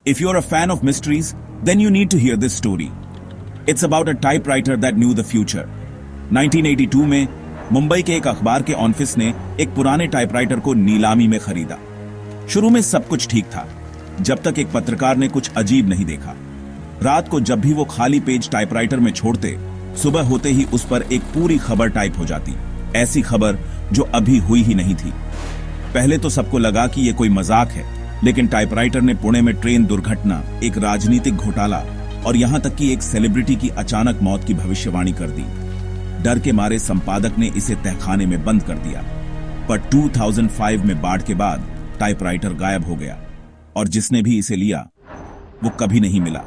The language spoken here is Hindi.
If you're a fan of mysteries, then you need to hear this story. It's about a typewriter that knew the future. 1982 में मुंबई के एक अखबार के ऑफिस ने एक पुराने टाइपराइटर को नीलामी में खरीदा। शुरू में सब कुछ ठीक था, जब तक एक पत्रकार ने कुछ अजीब नहीं देखा। रात को जब भी वो खाली पेज टाइपराइटर में छोड़ते, सुबह होते ही उस पर एक पूरी खबर टाइप हो जाती। ऐसी खबर जो अभी हुई ही नहीं थी। पहले तो सबको लगा कि ये कोई मजाक है, लेकिन टाइपराइटर ने पुणे में ट्रेन दुर्घटना, एक राजनीतिक घोटाला और यहां तक कि एक सेलिब्रिटी की अचानक मौत की भविष्यवाणी कर दी। डर के मारे संपादक ने इसे तहखाने में बंद कर दिया। पर 2005 में बाढ़ के बाद टाइपराइटर गायब हो गया और जिसने भी इसे लिया वो कभी नहीं मिला।